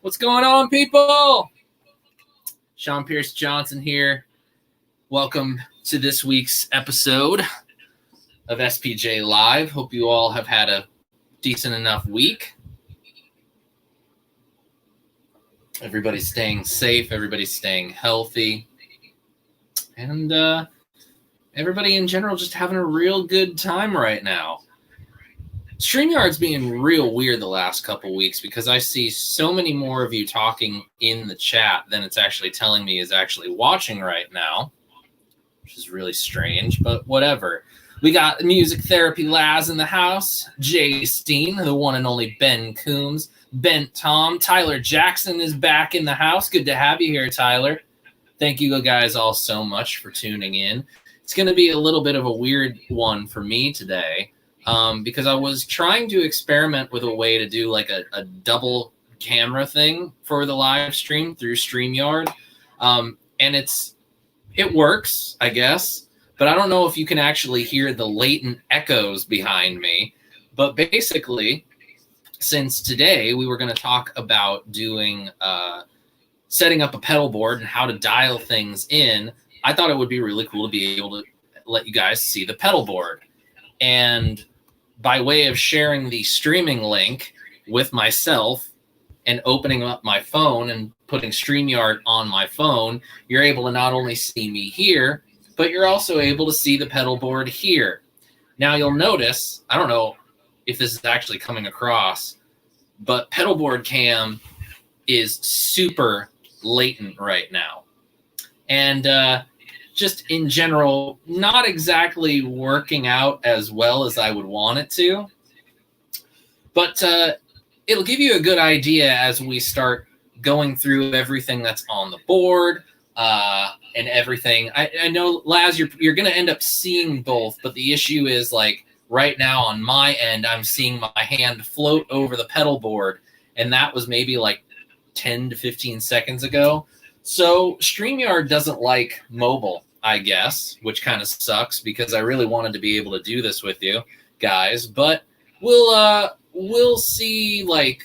What's going on, people? Sean Pierce Johnson here. Welcome to this week's episode of SPJ Live. Hope you all have had a decent enough week. Everybody's staying safe. Everybody's staying healthy. And everybody in general just having a real good time right now. StreamYard's being real weird the last couple weeks because I see so many more of you talking in the chat than it's actually telling me is actually watching right now, which is really strange, but whatever. We got Music Therapy Laz in the house, Jay Steen, the one and only Ben Coombs, Bent Tom, Tyler Jackson is back in the house. Good to have you here, Tyler. Thank you guys all so much for tuning in. It's going to be a little bit of a weird one for me today. Because I was trying to experiment with a way to do like a double camera thing for the live stream through StreamYard. And it works, I guess, but I don't know if you can actually hear the latent echoes behind me. But basically, since today we were going to talk about doing, setting up a pedal board and how to dial things in, I thought it would be really cool to be able to let you guys see the pedal board. And by way of sharing the streaming link with myself and opening up my phone and putting StreamYard on my phone, you're able to not only see me here, but you're also able to see the pedal board here. Now you'll notice, I don't know if this is actually coming across, but Pedalboard cam is super latent right now. And just in general, not exactly working out as well as I would want it to. But it'll give you a good idea as we start going through everything that's on the board and everything. I know, Laz, you're going to end up seeing both, but the issue is, like, right now on my end, I'm seeing my hand float over the pedal board, and that was maybe like 10 to 15 seconds ago. So StreamYard doesn't like mobile, I guess, which kind of sucks because I really wanted to be able to do this with you guys. But we'll see like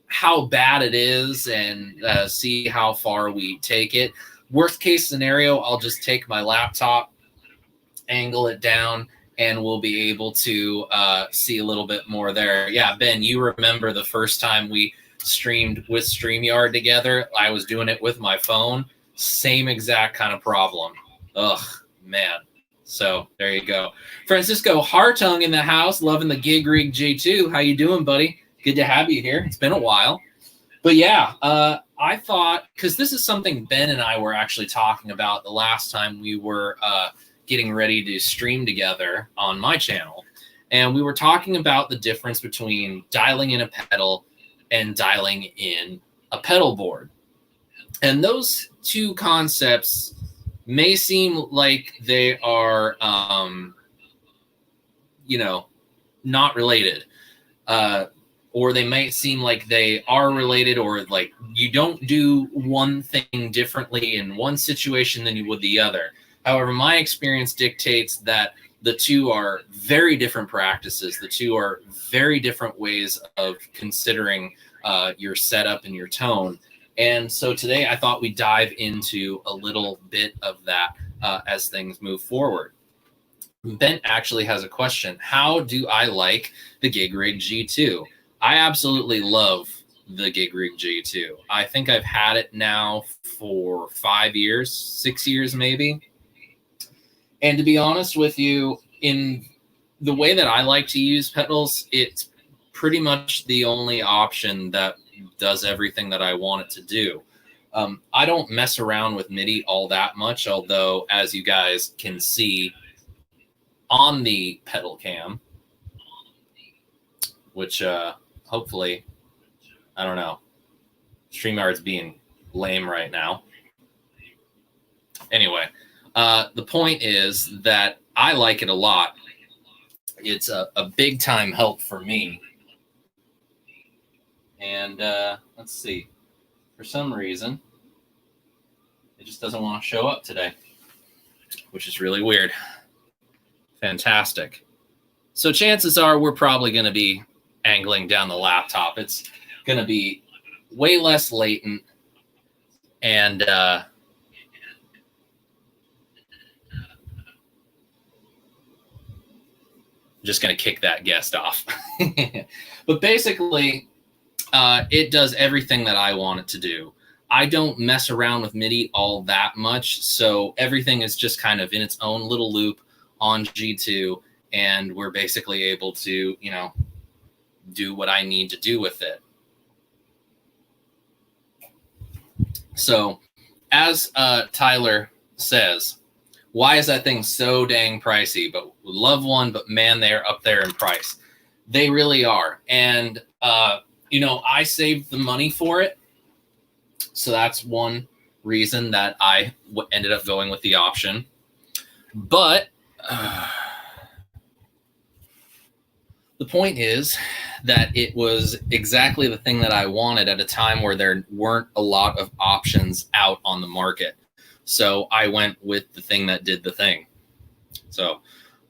how bad it is and see how far we take it. Worst case scenario, I'll just take my laptop, angle it down, and we'll be able to see a little bit more there. Yeah, Ben, you remember the first time we streamed with StreamYard together? I was doing it with my phone. Same exact kind of problem. Ugh, man. So there you go. Francisco Hartung in the house, loving the gig rig J2. How you doing, buddy? Good to have you here. It's been a while. But yeah, I thought, because this is something Ben and I were actually talking about the last time we were getting ready to stream together on my channel. And we were talking about the difference between dialing in a pedal and dialing in a pedal board. And those two concepts may seem like they are, not related. Or they might seem like they are related, or like you don't do one thing differently in one situation than you would the other. However, my experience dictates that the two are very different practices. The two are very different ways of considering your setup and your tone. And so today I thought we'd dive into a little bit of that as things move forward. Ben actually has a question. How do I like the Gig Rig G2? I absolutely love the Gig Rig G2. I think I've had it now for 5 years, 6 years maybe. And to be honest with you, in the way that I like to use pedals, it's pretty much the only option that does everything that I want it to do. I don't mess around with MIDI all that much, although as you guys can see on the pedal cam, which hopefully, I don't know, StreamYard's being lame right now. Anyway, the point is that I like it a lot. It's a big time help for me. And let's see, for some reason, it just doesn't want to show up today, which is really weird. Fantastic. So chances are we're probably going to be angling down the laptop. It's going to be way less latent, and just going to kick that guest off. But basically, it does everything that I want it to do. I don't mess around with MIDI all that much, so everything is just kind of in its own little loop on G2, and we're basically able to, do what I need to do with it. So, as Tyler says, why is that thing so dang pricey? But love one, but man, they're up there in price. They really are. And, I saved the money for it. So that's one reason that I ended up going with the option. But the point is that it was exactly the thing that I wanted at a time where there weren't a lot of options out on the market. So I went with the thing that did the thing. So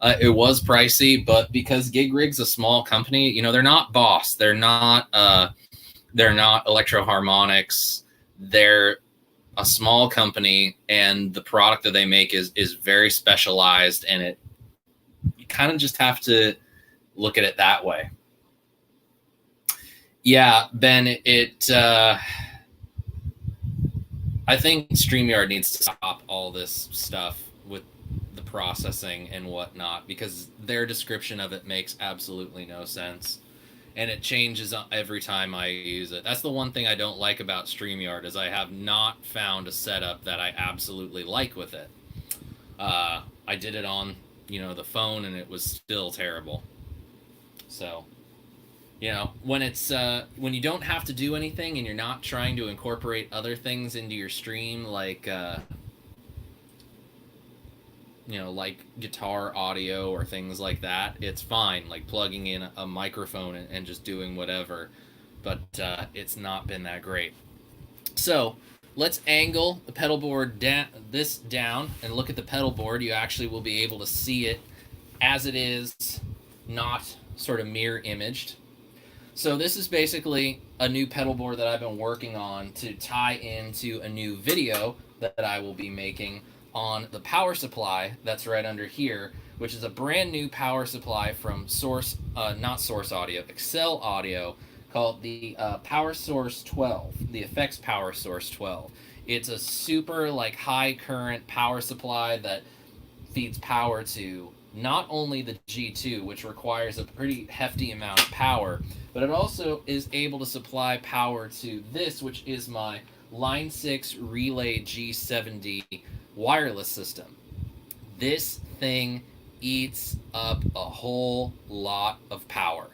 it was pricey, but because Gig Rig's a small company, they're not Boss. They're not Electro Harmonics. They're a small company, and the product that they make is very specialized, and you kind of just have to look at it that way. Yeah, Ben, I think StreamYard needs to stop all this stuff with the processing and whatnot, because their description of it makes absolutely no sense. And it changes every time I use it. That's the one thing I don't like about StreamYard, is I have not found a setup that I absolutely like with it. I did it on, the phone, and it was still terrible. So, when it's when you don't have to do anything and you're not trying to incorporate other things into your stream, like like guitar audio or things like that, it's fine, like plugging in a microphone and just doing whatever, but it's not been that great. So let's angle the pedal board down and look at the pedal board. You actually will be able to see it as it is, not sort of mirror imaged. So this is basically a new pedal board that I've been working on to tie into a new video that I will be making on the power supply that's right under here, which is a brand new power supply from Excel Audio, called the Power Source 12, the Effects Power Source 12. It's a super high current power supply that feeds power to not only the G2, which requires a pretty hefty amount of power, but it also is able to supply power to this, which is my Line 6 Relay G70 wireless system. This thing eats up a whole lot of power,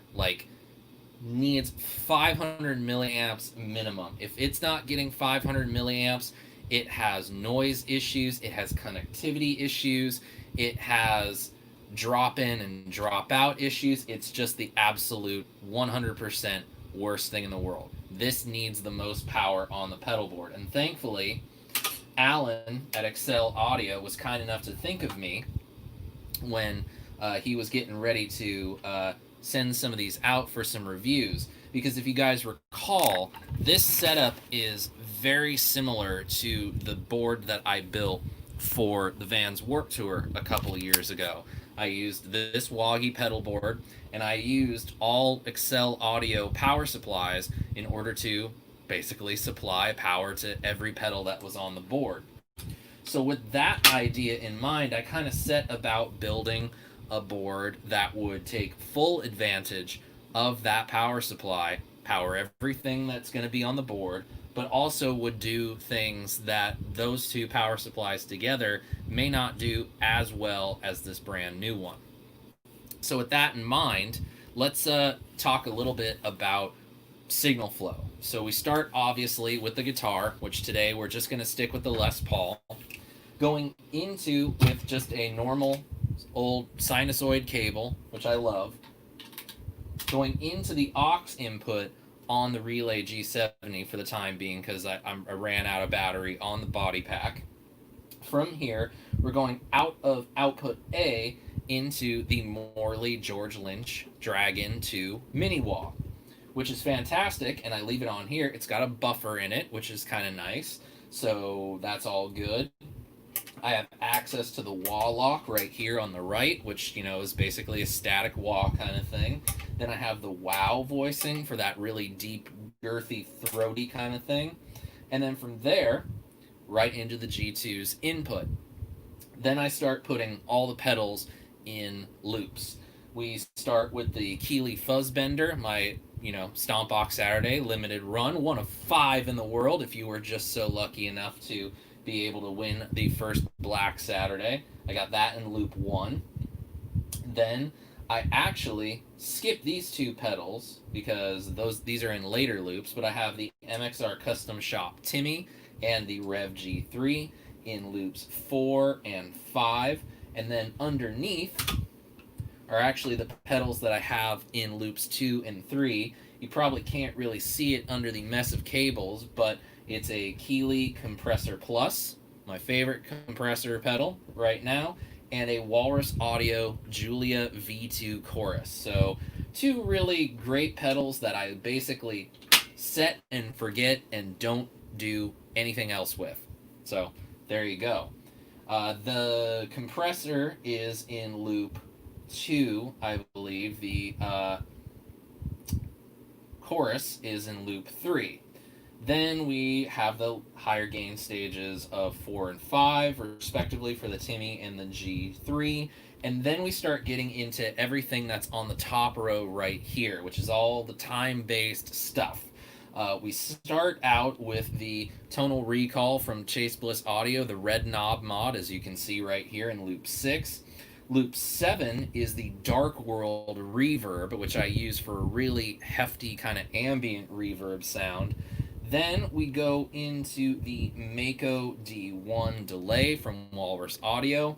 needs 500 milliamps minimum. If it's not getting 500 milliamps, it has noise issues, it has connectivity issues, it has drop in and drop out issues. It's just the absolute 100% worst thing in the world. This needs the most power on the pedal board. And thankfully, Alan at Excel Audio was kind enough to think of me when he was getting ready to send some of these out for some reviews. Because if you guys recall, this setup is very similar to the board that I built for the Vans Warped Tour a couple of years ago. I used this Woggy pedal board, and I used all Excel Audio power supplies in order to basically supply power to every pedal that was on the board. So with that idea in mind, I kind of set about building a board that would take full advantage of that power supply, power everything that's going to be on the board, but also would do things that those two power supplies together may not do as well as this brand new one. So with that in mind, let's talk a little bit about signal flow. So we start obviously with the guitar, which today we're just going to stick with the Les Paul, going into with just a normal old sinusoid cable, which I love, going into the aux input on the Relay G70 for the time being because I ran out of battery on the body pack. From here, we're going out of output A into the Morley George Lynch Dragon 2 Mini Wah, which is fantastic, and I leave it on here. It's got a buffer in it, which is kind of nice, so that's all good. I have access to the wah lock right here on the right, which, you know, is basically a static wah kind of thing. Then I have the wow voicing for that really deep, girthy, throaty kind of thing. And then from there, right into the G2's input. Then I start putting all the pedals in loops. We start with the Keeley Fuzz Bender, my, Stompbox Saturday limited run, one of 5 in the world if you were just so lucky enough to be able to win the first Black Saturday. I got that in loop 1. Then I actually skip these 2 pedals because these are in later loops, but I have the MXR Custom Shop Timmy and the Rev G3 in loops 4 and 5, and then underneath are actually the pedals that I have in loops 2 and 3. You probably can't really see it under the mess of cables, but it's a Keeley Compressor Plus, my favorite compressor pedal right now, and a Walrus Audio Julia V2 Chorus. So 2 really great pedals that I basically set and forget and don't do anything else with. So there you go. The compressor is in loop 2, I believe. The chorus is in loop 3. Then we have the higher gain stages of 4 and 5, respectively, for the Timmy and the G3. And then we start getting into everything that's on the top row right here, which is all the time-based stuff. We start out with the Tonal Recall from Chase Bliss Audio, the red knob mod, as you can see right here in loop 6. Loop 7 is the Dark World Reverb, which I use for a really hefty kind of ambient reverb sound. Then we go into the Mako D1 delay from Walrus Audio.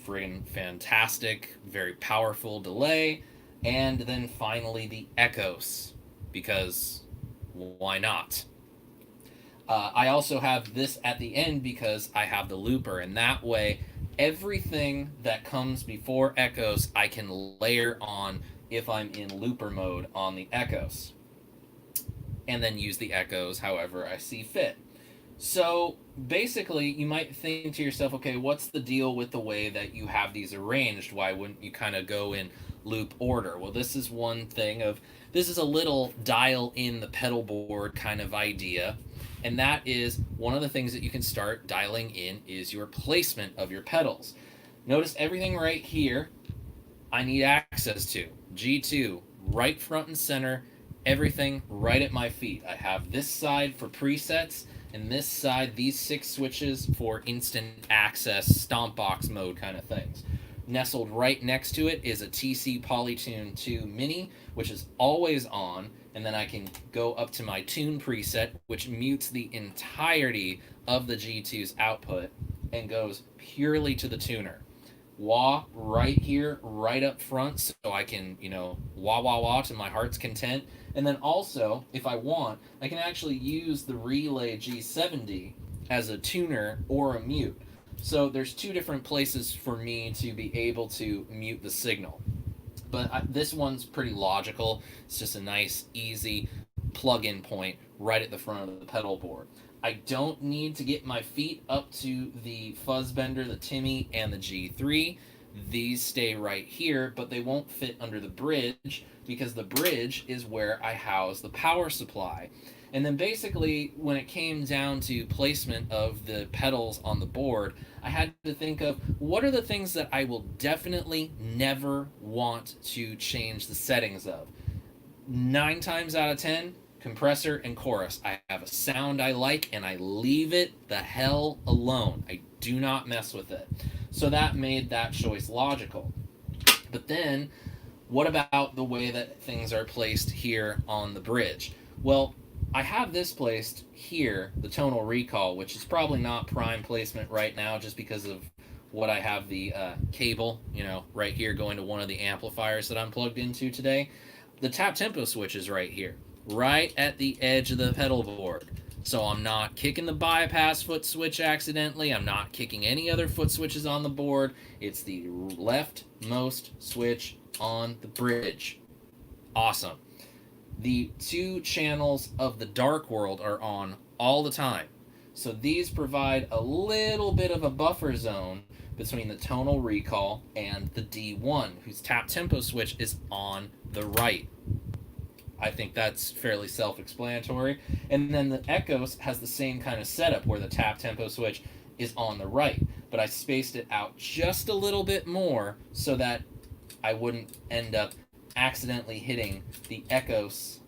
Friggin' fantastic, very powerful delay. And then finally the Echoes, because why not? I also have this at the end because I have the looper, and that way everything that comes before Echoes I can layer on if I'm in looper mode on the Echoes, and then use the Echoes however I see fit. So basically, you might think to yourself, okay, what's the deal with the way that you have these arranged? Why wouldn't you kind of go in loop order? Well, this is one thing this is a little dial in the pedal board kind of idea. And that is one of the things that you can start dialing in is your placement of your pedals. Notice everything right here I need access to. G2, right front and center, everything right at my feet. I have this side for presets, and this side, these 6 switches for instant access, stomp box mode kind of things. Nestled right next to it is a TC Polytune 2 Mini, which is always on, and then I can go up to my tune preset, which mutes the entirety of the G2's output and goes purely to the tuner. Wah right here, right up front, so I can, wah wah wah to my heart's content. And then also, if I want, I can actually use the Relay G70 as a tuner or a mute. So there's two different places for me to be able to mute the signal. But this one's pretty logical. It's just a nice, easy plug-in point right at the front of the pedal board. I don't need to get my feet up to the Fuzz Bender, the Timmy, and the G3. These stay right here, but they won't fit under the bridge because the bridge is where I house the power supply. And then basically, when it came down to placement of the pedals on the board, I had to think of what are the things that I will definitely never want to change the settings of. 9 times out of 10, compressor and chorus. I have a sound I like and I leave it the hell alone. I do not mess with it. So that made that choice logical. But then, what about the way that things are placed here on the bridge? Well, I have this placed here, the tonal recall, which is probably not prime placement right now just because of what I have the cable, right here going to one of the amplifiers that I'm plugged into today. The tap tempo switch is right here, right at the edge of the pedal board. So I'm not kicking the bypass foot switch accidentally. I'm not kicking any other foot switches on the board. It's the leftmost switch on the bridge. Awesome. The 2 channels of the dark world are on all the time. So these provide a little bit of a buffer zone between the tonal recall and the D1, whose tap tempo switch is on the right. I think that's fairly self-explanatory. And then the Echoes has the same kind of setup where the tap tempo switch is on the right. But I spaced it out just a little bit more so that I wouldn't end up accidentally hitting the Echoes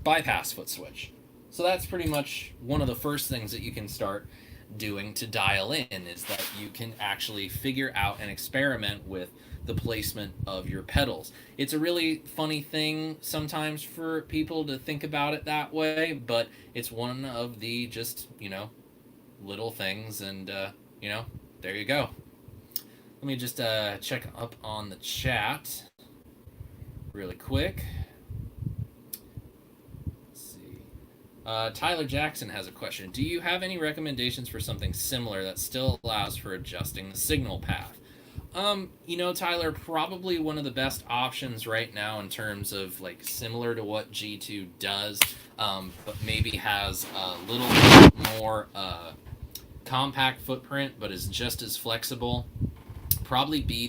bypass foot switch. So that's pretty much one of the first things that you can start doing to dial in, is that you can actually figure out and experiment with the placement of your pedals. It's a really funny thing sometimes for people to think about it that way, but it's one of the just, little things, and, there you go. Let me just check up on the chat really quick. Let's see. Tyler Jackson has a question. Do you have any recommendations for something similar that still allows for adjusting the signal path? Tyler, probably one of the best options right now in terms of similar to what G2 does, but maybe has a little bit more compact footprint, but is just as flexible. Probably be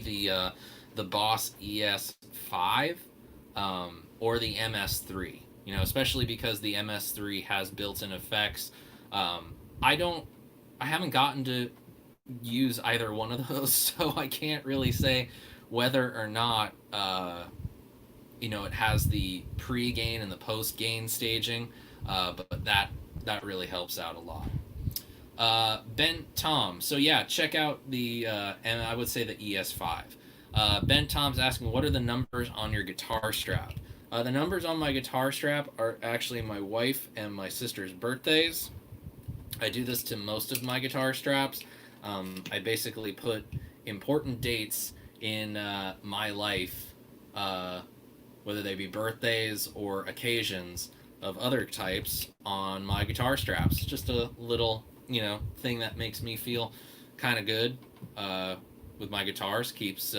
the Boss ES5 or the MS3. Especially because the MS3 has built-in effects. I haven't gotten to use either one of those, so I can't really say whether or not it has the pre-gain and the post-gain staging, but that really helps out a lot. Ben Tom, so yeah, check out the and I would say the ES5. Ben Tom's asking, what are the numbers on your guitar strap? The numbers on my guitar strap are actually my wife and my sister's birthdays. I do this to most of my guitar straps. I basically put important dates in my life, whether they be birthdays or occasions of other types, on my guitar straps. Just a little, thing that makes me feel kind of good with my guitars, keeps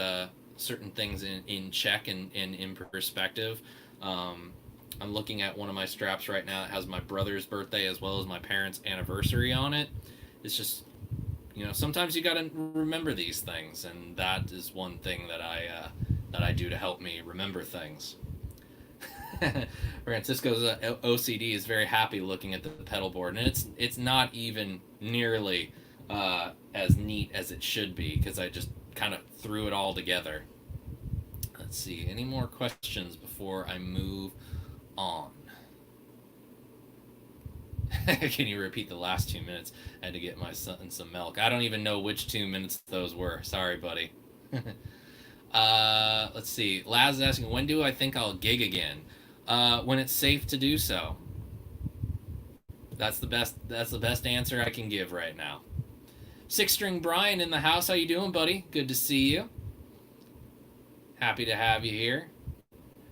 certain things in check and in perspective. I'm looking at one of my straps right now that has my brother's birthday as well as my parents' anniversary on it. It's just, sometimes you gotta remember these things, and that is one thing that I do to help me remember things. Francisco's OCD is very happy looking at the pedal board, and it's not even nearly as neat as it should be, because I just kind of threw it all together. Let's see, any more questions before I move on? Can you repeat the last 2 minutes? I had to get my son some milk. I don't even know which 2 minutes those were. Sorry, buddy. Let's see. Laz is asking, when do I think I'll gig again? When it's safe to do so. That's the best answer I can give right now. Six String Brian in the house. How you doing, buddy? Good to see you. Happy to have you here.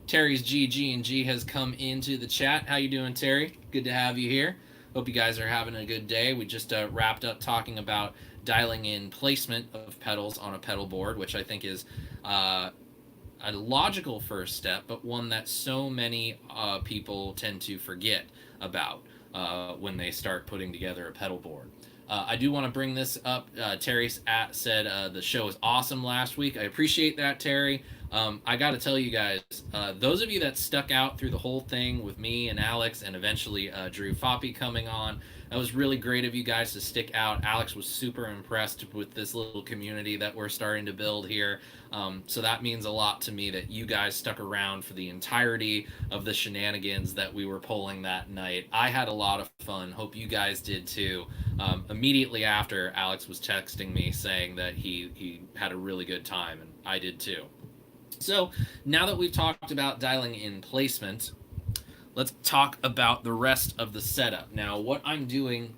Terry's GG&G has come into the chat. How you doing, Terry? Good to have you here. Hope you guys are having a good day. We just wrapped up talking about dialing in placement of pedals on a pedal board, which I think is a logical first step, but one that so many people tend to forget about when they start putting together a pedal board. I do want to bring this up. Terry said the show was awesome last week. I appreciate that, Terry. I got to tell you guys, those of you that stuck out through the whole thing with me and Alex and eventually Drew Foppy coming on, that was really great of you guys to stick out. Alex was super impressed with this little community that we're starting to build here. So that means a lot to me that you guys stuck around for the entirety of the shenanigans that we were pulling that night. I had a lot of fun. Hope you guys did too. Immediately after, Alex was texting me saying that he had a really good time, and I did too. So now that we've talked about dialing in placement, let's talk about the rest of the setup. Now, what I'm doing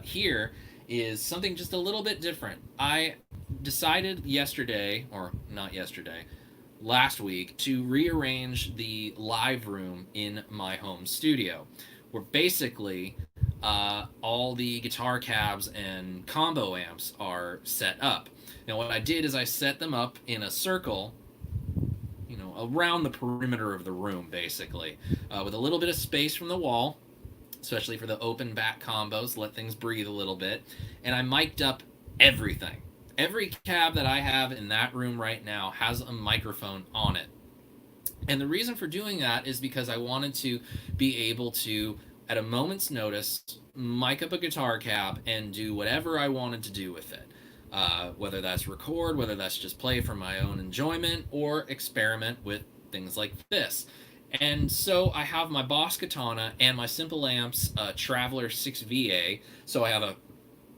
here is something just a little bit different. I decided last week, to rearrange the live room in my home studio, where basically all the guitar cabs and combo amps are set up. Now, what I did is I set them up in a circle, around the perimeter of the room, basically, with a little bit of space from the wall, especially for the open back combos, let things breathe a little bit. And I mic'd up everything. Every cab that I have in that room right now has a microphone on it. And the reason for doing that is because I wanted to be able to, at a moment's notice, mic up a guitar cab and do whatever I wanted to do with it. Whether that's record, whether that's just play for my own enjoyment, or experiment with things like this. And so I have my Boss Katana and my Simple Amps Traveler 6VA. So I have a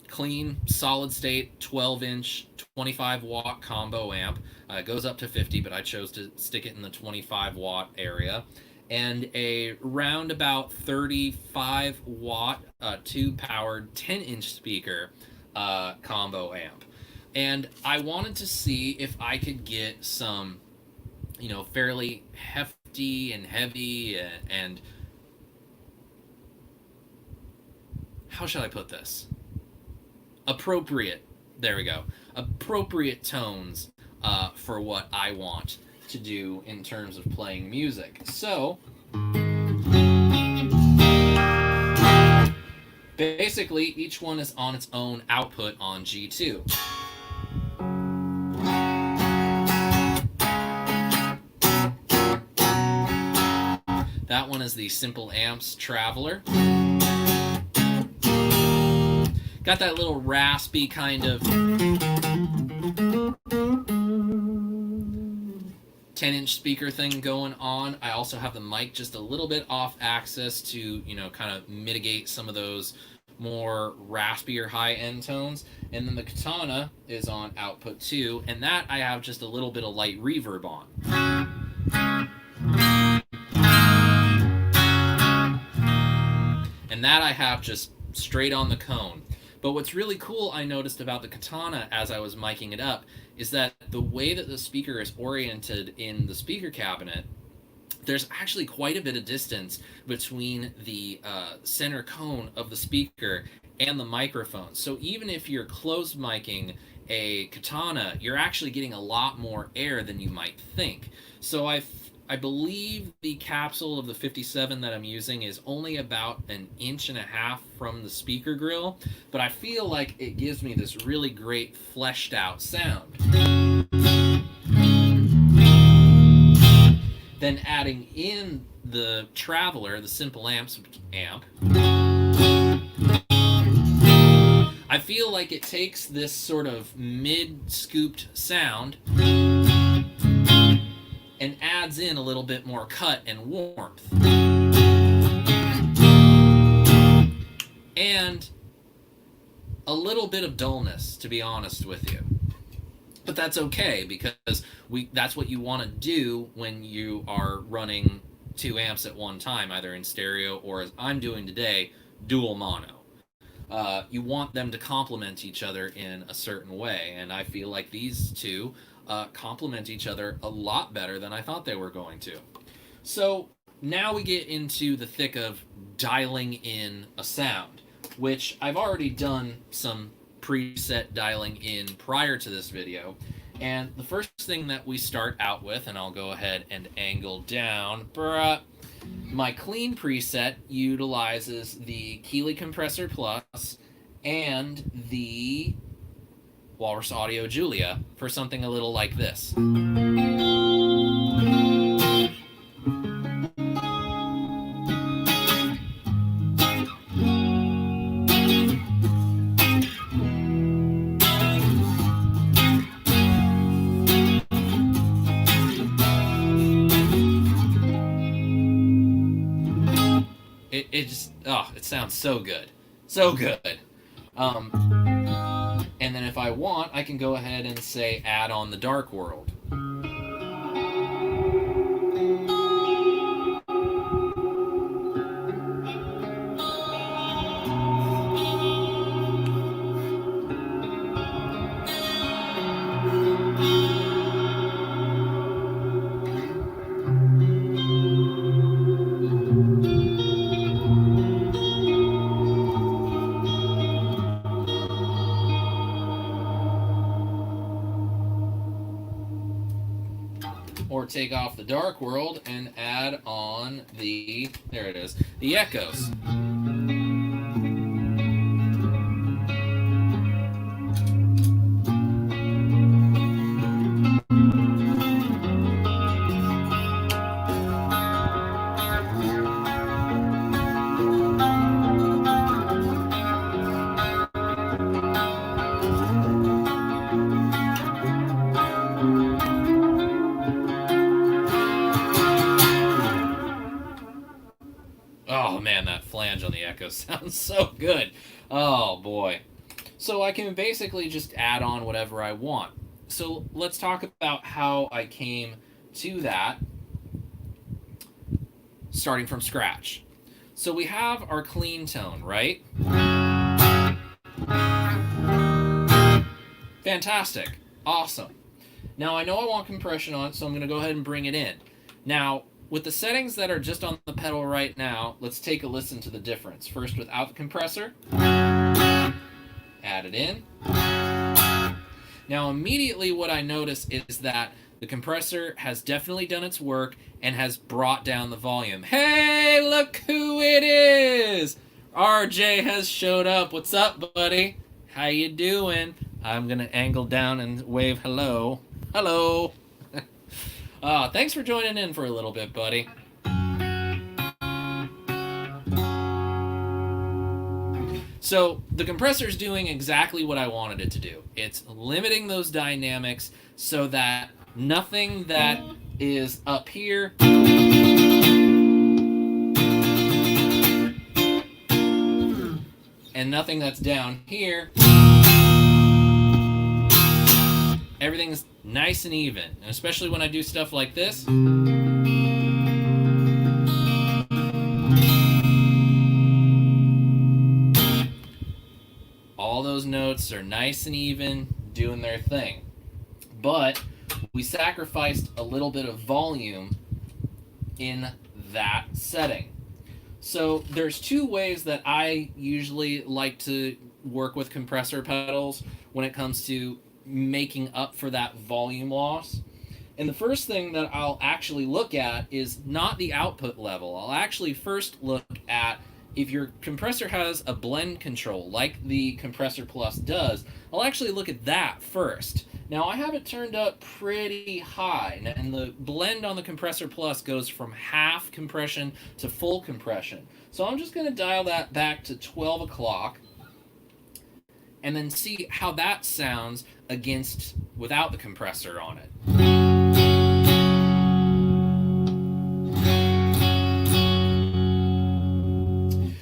clean, solid state, 12-inch, 25-watt combo amp. It goes up to 50, but I chose to stick it in the 25-watt area. And a roundabout 35-watt tube-powered 10-inch speaker combo amp. And I wanted to see if I could get some, fairly hefty and heavy and how shall I put this? Appropriate. There we go. Appropriate tones for what I want to do in terms of playing music. So basically, each one is on its own output on G2. That one is the Simple Amps Traveler. Got that little raspy kind of 10-inch speaker thing going on. I also have the mic just a little bit off axis to, kind of mitigate some of those more raspier high-end tones. And then the Katana is on output 2, and that I have just a little bit of light reverb on. And that I have just straight on the cone. But what's really cool I noticed about the Katana as I was miking it up is that the way that the speaker is oriented in the speaker cabinet, there's actually quite a bit of distance between the center cone of the speaker and the microphone. So even if you're closed miking a Katana, you're actually getting a lot more air than you might think. So I believe the capsule of the 57 that I'm using is only about 1.5 inches from the speaker grill, but I feel like it gives me this really great fleshed out sound. Then adding in the Traveler, the Simple Amps amp, I feel like it takes this sort of mid-scooped sound and adds in a little bit more cut and warmth. a little bit of dullness, to be honest with you. But that's okay, because that's what you want to do when you are running 2 amps at one time, either in stereo or, as I'm doing today, dual mono. You want them to complement each other in a certain way, and I feel like these two complement each other a lot better than I thought they were going to. So now we get into the thick of dialing in a sound, which I've already done some preset dialing in prior to this video. And the first thing that we start out with, and I'll go ahead and angle down, my clean preset utilizes the Keeley Compressor Plus and the Walrus Audio Julia for something a little like this. It sounds so good. So good. And then if I want, I can go ahead and say add on the Dark World. Or take off the Dark World and add on the, there it is, the Echoes. Oh man, that flange on the Echo sounds so good. Oh boy. So I can basically just add on whatever I want. So let's talk about how I came to that, starting from scratch. So we have our clean tone, right? Fantastic. Awesome. Now I know I want compression on it, so I'm going to go ahead and bring it in. Now, with the settings that are just on the pedal right now, let's take a listen to the difference. First, without the compressor, add it in. Now, immediately what I notice is that the compressor has definitely done its work and has brought down the volume. Hey, look who it is! RJ has showed up. What's up, buddy? How you doing? I'm gonna angle down and wave hello. Hello. Thanks for joining in for a little bit, buddy. So the compressor is doing exactly what I wanted it to do. It's limiting those dynamics so that nothing that is up here and nothing that's down here, everything's nice and even, and especially when I do stuff like this. All those notes are nice and even, doing their thing. But we sacrificed a little bit of volume in that setting. So there's two ways that I usually like to work with compressor pedals when it comes to making up for that volume loss. And the first thing that I'll actually look at is not the output level. I'll actually first look at if your compressor has a blend control like the Compressor Plus does. I'll actually look at that first. Now I have it turned up pretty high, and the blend on the Compressor Plus goes from half compression to full compression. So I'm just going to dial that back to 12 o'clock and then see how that sounds against without the compressor on it.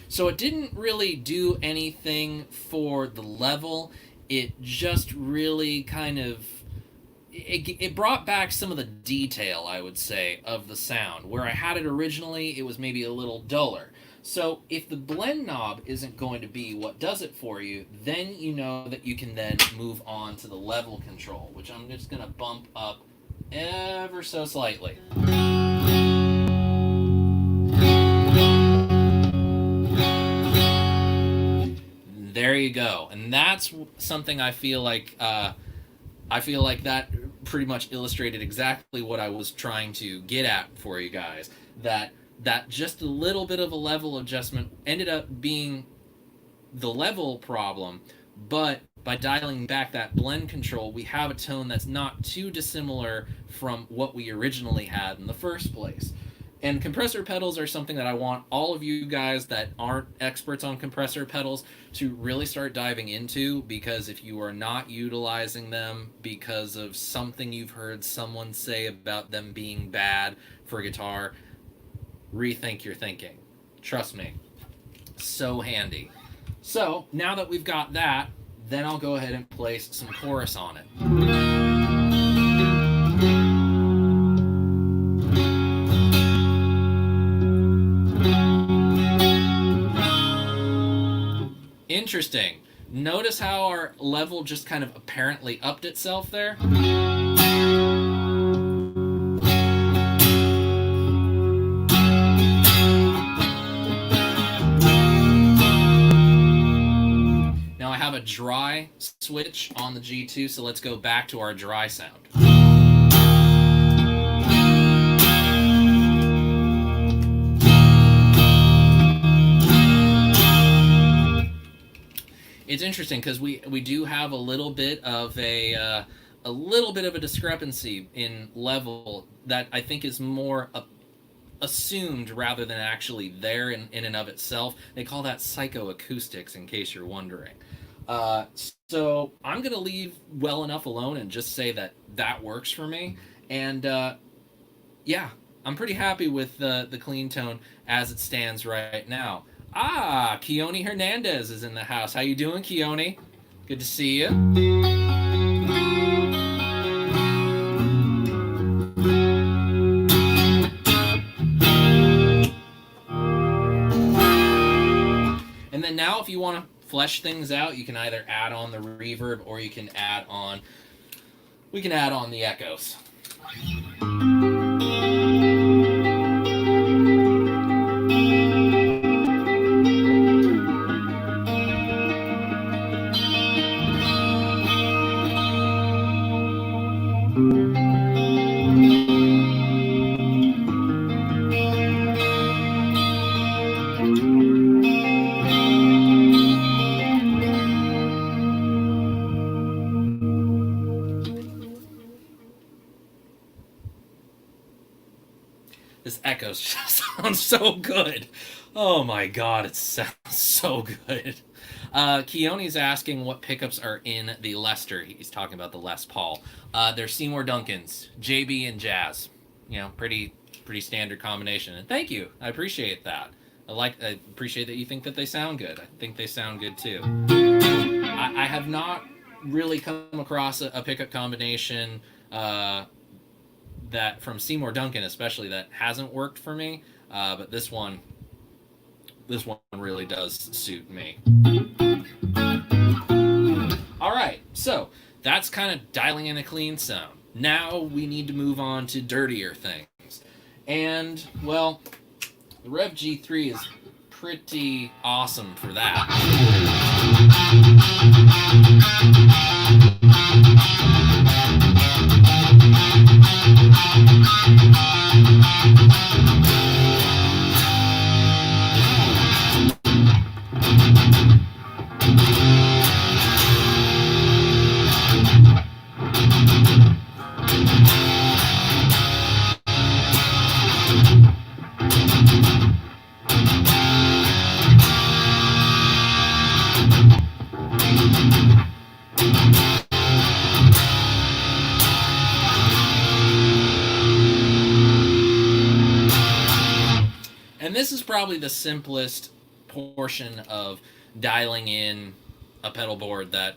So it didn't really do anything for the level. It just really kind of it brought back some of the detail, I would say, of the sound. Where I had it originally, it was maybe a little duller. So if the blend knob isn't going to be what does it for you, then you know that you can then move on to the level control, which I'm just going to bump up ever so slightly. There you go. And that's something I feel like that pretty much illustrated exactly what I was trying to get at for you guys. That just a little bit of a level adjustment ended up being the level problem, but by dialing back that blend control, we have a tone that's not too dissimilar from what we originally had in the first place. And compressor pedals are something that I want all of you guys that aren't experts on compressor pedals to really start diving into, because if you are not utilizing them because of something you've heard someone say about them being bad for guitar, rethink your thinking. Trust me. So handy. So now that we've got that, then I'll go ahead and place some chorus on it. Interesting. Notice how our level just kind of apparently upped itself there? Now I have a dry switch on the G2, so let's go back to our dry sound. It's interesting because we do have a little bit of a discrepancy in level that I think is more assumed rather than actually there in and of itself. They call that psychoacoustics, in case you're wondering. So I'm going to leave well enough alone and just say that works for me. And yeah, I'm pretty happy with the clean tone as it stands right now. Ah, Keone Hernandez is in the house. How you doing, Keone? Good to see you. And then now if you want to flesh things out, you can either add on the reverb or you can add on the echoes. This echoes just sounds so good. Oh my god, it sounds so good. Keone's asking what pickups are in the Lester. He's talking about the Les Paul. They're Seymour Duncans, JB and Jazz. You know, pretty standard combination. And thank you. I appreciate that. I appreciate that you think that they sound good. I think they sound good too. I have not really come across a pickup combination that from Seymour Duncan especially that hasn't worked for me, but this one really does suit me. All right, so that's kind of dialing in a clean sound. Now we need to move on to dirtier things, and well, the Rev G3 is pretty awesome for that. And this is probably the simplest portion of dialing in a pedal board that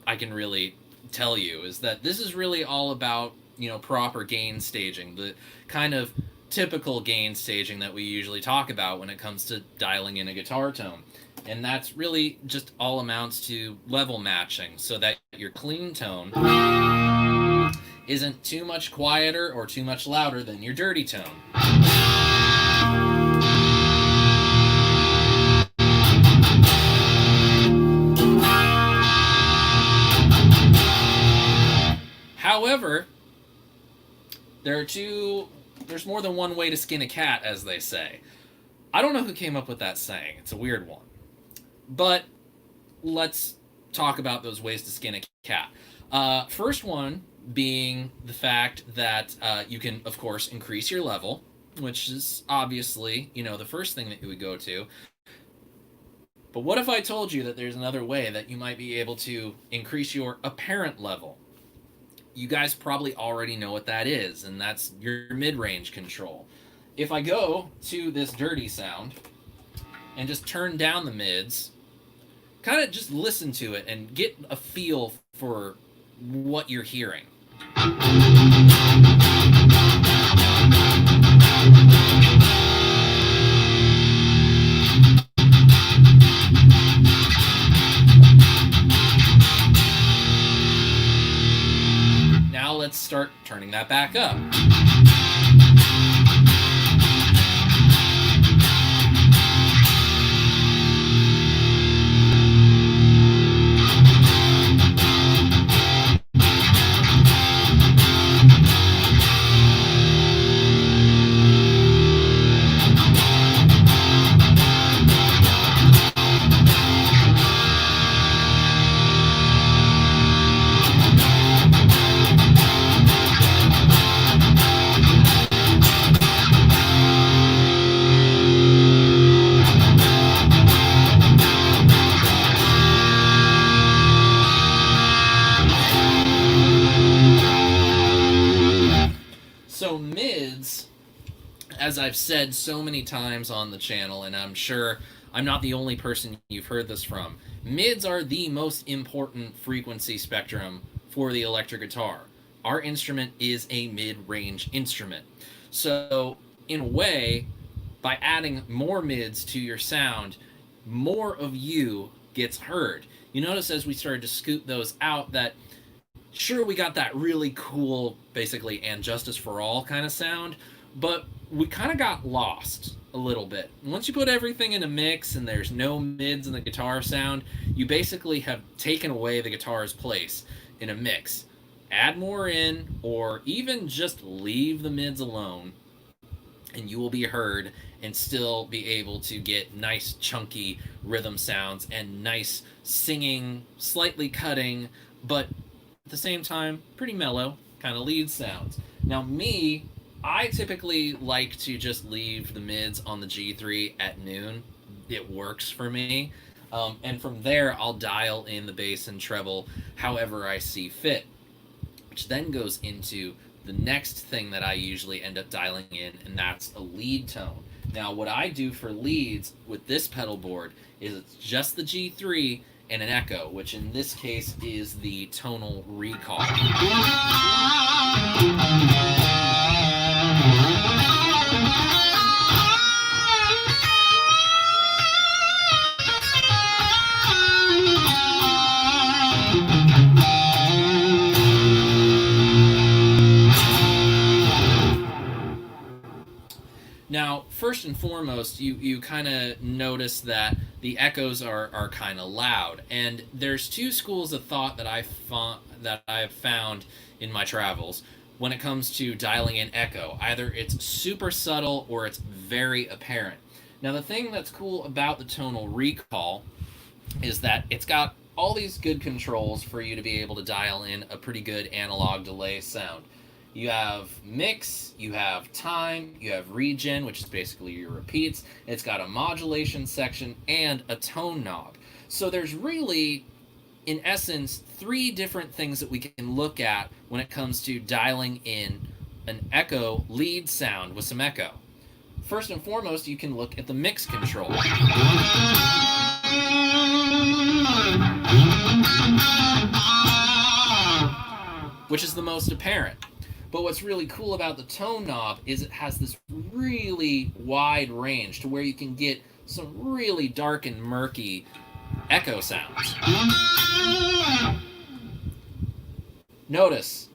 I can really tell you is that this is really all about, proper gain staging, the kind of typical gain staging that we usually talk about when it comes to dialing in a guitar tone. And that's really just all amounts to level matching so that your clean tone isn't too much quieter or too much louder than your dirty tone. However, there's more than one way to skin a cat, as they say. I don't know who came up with that saying. It's a weird one. But let's talk about those ways to skin a cat. First one being the fact that you can, of course, increase your level, which is obviously, the first thing that you would go to. But what if I told you that there's another way that you might be able to increase your apparent level? You guys probably already know what that is, and that's your mid-range control. If I go to this dirty sound and just turn down the mids, kind of just listen to it and get a feel for what you're hearing. Now let's start turning that back up. So mids, as I've said so many times on the channel, and I'm sure I'm not the only person you've heard this from, mids are the most important frequency spectrum for the electric guitar. Our instrument is a mid-range instrument. So, in a way, by adding more mids to your sound, more of you gets heard. You notice as we started to scoot those out that sure, we got that really cool, basically, and Justice for All kind of sound, but we kind of got lost a little bit. Once you put everything in a mix and there's no mids in the guitar sound, you basically have taken away the guitar's place in a mix. Add more in, or even just leave the mids alone, and you will be heard and still be able to get nice, chunky rhythm sounds and nice singing, slightly cutting, but at the same time, pretty mellow kind of lead sounds. Now me, I typically like to just leave the mids on the G3 at noon. It works for me. And from there, I'll dial in the bass and treble however I see fit, which then goes into the next thing that I usually end up dialing in, and that's a lead tone. Now, what I do for leads with this pedal board is it's just the G3 and an echo, which in this case is the tonal recall. Now, first and foremost, you kind of notice that the echoes are kind of loud, and there's two schools of thought that I've found in my travels when it comes to dialing in echo. Either it's super subtle or it's very apparent. Now, the thing that's cool about the tonal recall is that it's got all these good controls for you to be able to dial in a pretty good analog delay sound. You have mix, you have time, you have regen, which is basically your repeats. It's got a modulation section and a tone knob. So there's really, in essence, three different things that we can look at when it comes to dialing in an echo lead sound with some echo. first and foremost, you can look at the mix control. Which is the most apparent. But what's really cool about the tone knob is it has this really wide range to where you can get some really dark and murky echo sounds. Notice,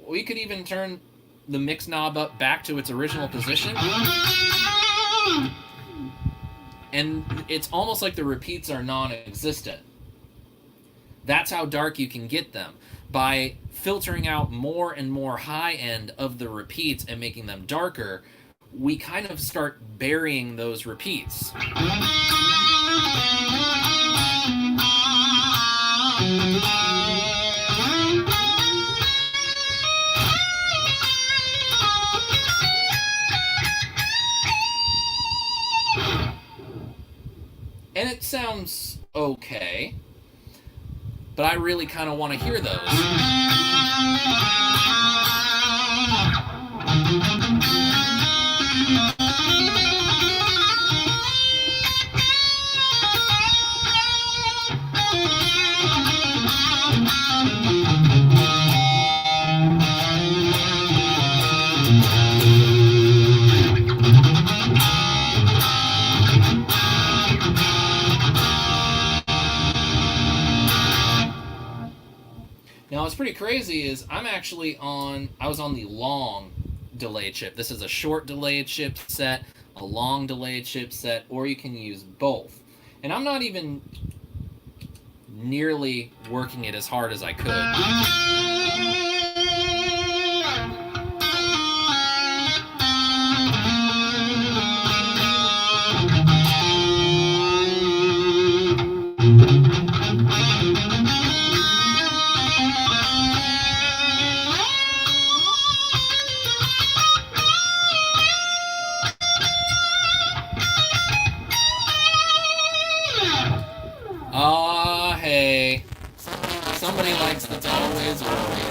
we could even turn the mix knob up back to its original position. And it's almost like the repeats are non-existent. That's how dark you can get them. By filtering out more and more high end of the repeats and making them darker, we kind of start burying those repeats. And it sounds okay, but I really kind of want to hear those. Now, what's pretty crazy is I was on the long delay chip. This is a short delay chipset, a long delay chipset, or you can use both. And I'm not even nearly working it as hard as I could. Hey, somebody likes that's always worrying.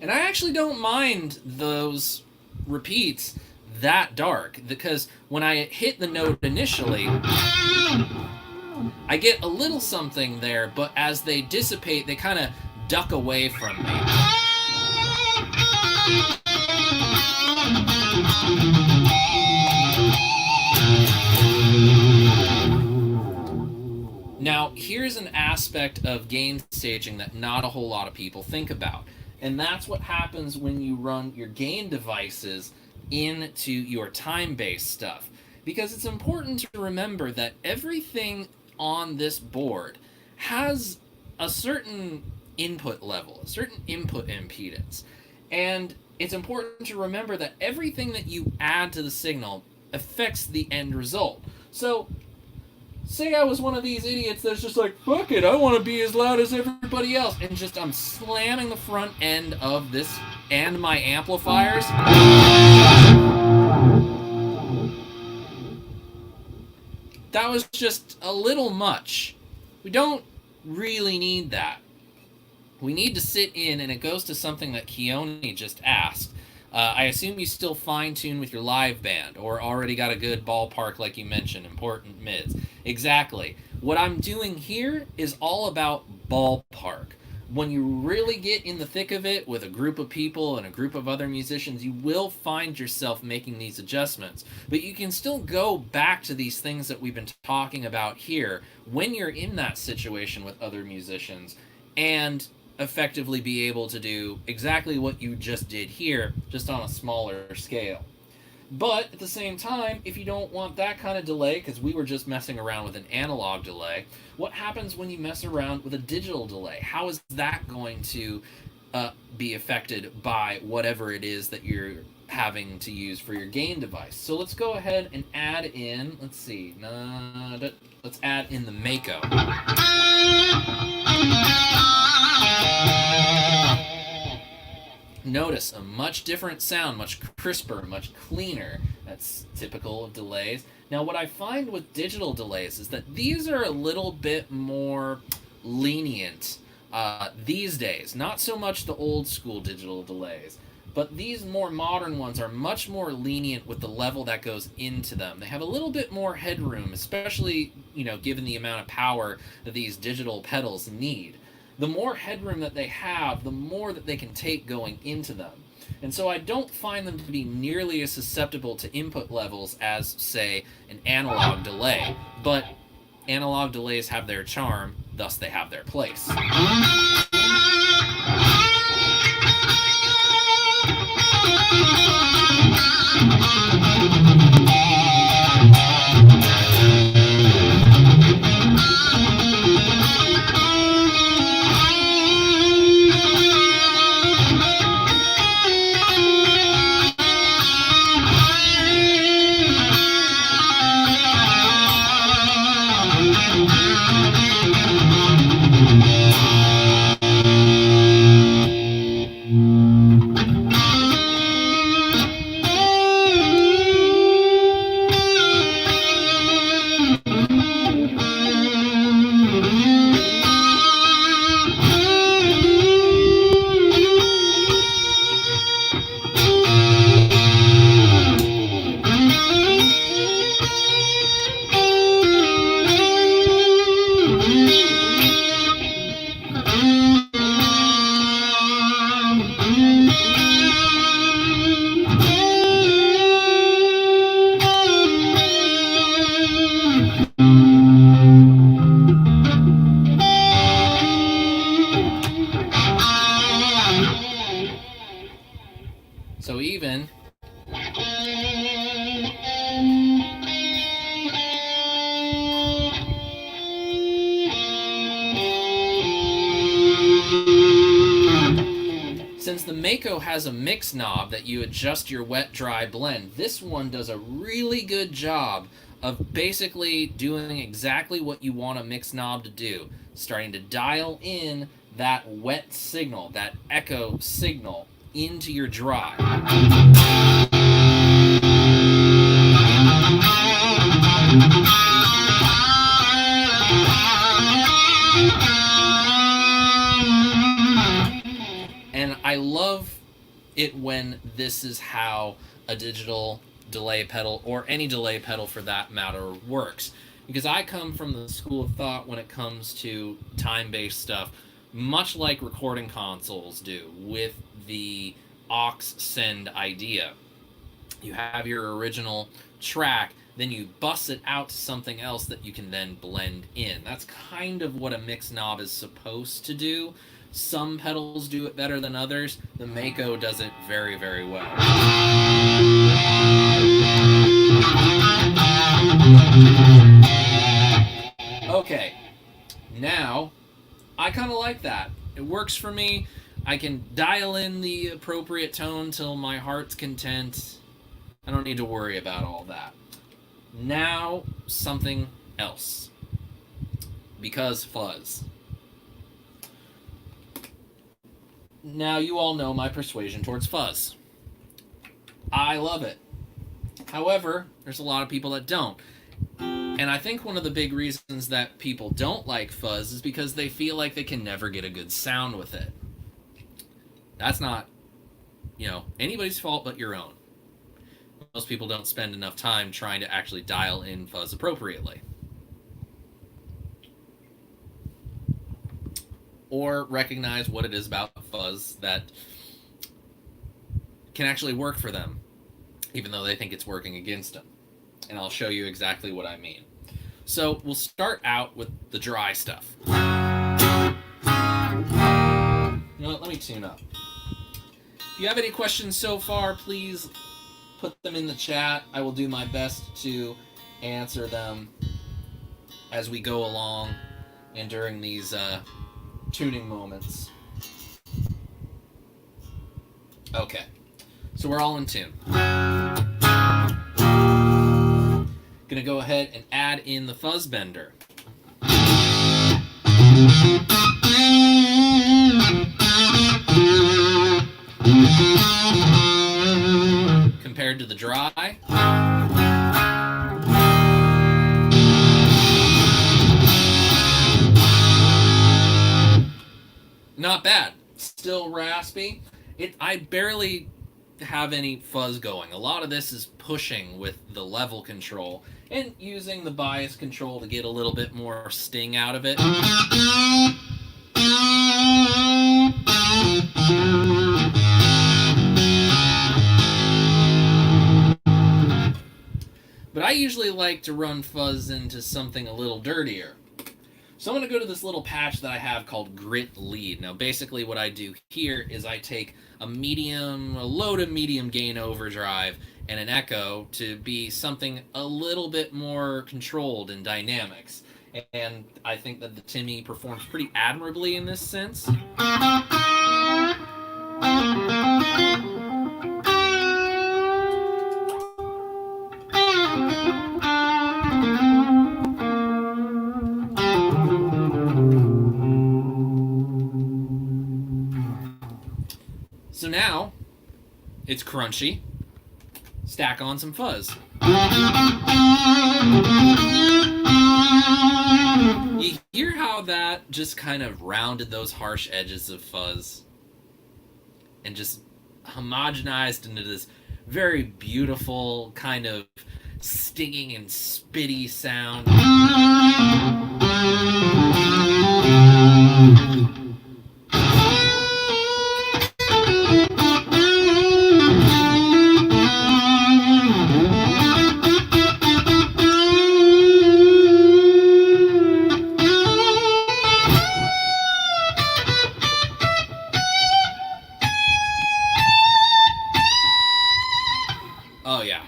And I actually don't mind those repeats that dark, because when I hit the note initially, I get a little something there, but as they dissipate, they kind of duck away from me. Now, here's an aspect of gain staging that not a whole lot of people think about. And that's what happens when you run your gain devices into your time-based stuff. Because it's important to remember that everything on this board has a certain input level, a certain input impedance. And it's important to remember that everything that you add to the signal affects the end result. So, say I was one of these idiots that's just like, fuck it, I want to be as loud as everybody else, and just I'm slamming the front end of this and my amplifiers. That was just a little much. We don't really need that. We need to sit in, and it goes to something that Keone just asked. I assume you still fine-tune with your live band, or already got a good ballpark like you mentioned, important mids. Exactly. What I'm doing here is all about ballpark. When you really get in the thick of it with a group of people and a group of other musicians, you will find yourself making these adjustments. But you can still go back to these things that we've been talking about here when you're in that situation with other musicians, and effectively be able to do exactly what you just did here, just on a smaller scale. But at the same time, if you don't want that kind of delay, because we were just messing around with an analog delay, what happens when you mess around with a digital delay? How is that going to be affected by whatever it is that you're having to use for your gain device. So let's go ahead and add in, let's see, let's add in the Mako. Notice a much different sound, much crisper, much cleaner. That's typical of delays. Now, what I find with digital delays is that these are a little bit more lenient these days. Not so much the old school digital delays, but these more modern ones are much more lenient with the level that goes into them. They have a little bit more headroom, especially, given the amount of power that these digital pedals need. The more headroom that they have, the more that they can take going into them. And so I don't find them to be nearly as susceptible to input levels as, say, an analog delay. But analog delays have their charm, thus they have their place. So even since the Mako has a mix knob that you adjust your wet-dry blend, this one does a really good job of basically doing exactly what you want a mix knob to do, starting to dial in that wet signal, that echo signal, into your dry. And I love it when this is how a digital delay pedal, or any delay pedal for that matter, works. Because I come from the school of thought when it comes to time-based stuff, much like recording consoles do with the aux send idea. You have your original track, then you bus it out to something else that you can then blend in. That's kind of what a mix knob is supposed to do. Some pedals do it better than others. The Mako does it very, very well. Okay, now I kind of like that. It works for me. I can dial in the appropriate tone till my heart's content. I don't need to worry about all that. Now, something else. Because fuzz. Now, you all know my persuasion towards fuzz. I love it. However, there's a lot of people that don't. And I think one of the big reasons that people don't like fuzz is because they feel like they can never get a good sound with it. That's not, anybody's fault but your own. Most people don't spend enough time trying to actually dial in fuzz appropriately. Or recognize what it is about fuzz that can actually work for them, even though they think it's working against them. And I'll show you exactly what I mean. So we'll start out with the dry stuff. You know what? Let me tune up. If you have any questions so far, please put them in the chat. I will do my best to answer them as we go along and during these tuning moments. Okay, so we're all in tune. Gonna go ahead and add in the Fuzz Bender. Compared to the dry, not bad. Still raspy. I barely have any fuzz going. A lot of this is pushing with the level control and using the bias control to get a little bit more sting out of it. But I usually like to run fuzz into something a little dirtier. So I'm going to go to this little patch that I have called Grit Lead. Now basically what I do here is I take a low to medium gain overdrive and an echo to be something a little bit more controlled in dynamics. And I think that the Timmy performs pretty admirably in this sense. So now, it's crunchy. Stack on some fuzz. You hear how that just kind of rounded those harsh edges of fuzz and just homogenized into this very beautiful kind of stinging and spitty sound. Oh, yeah.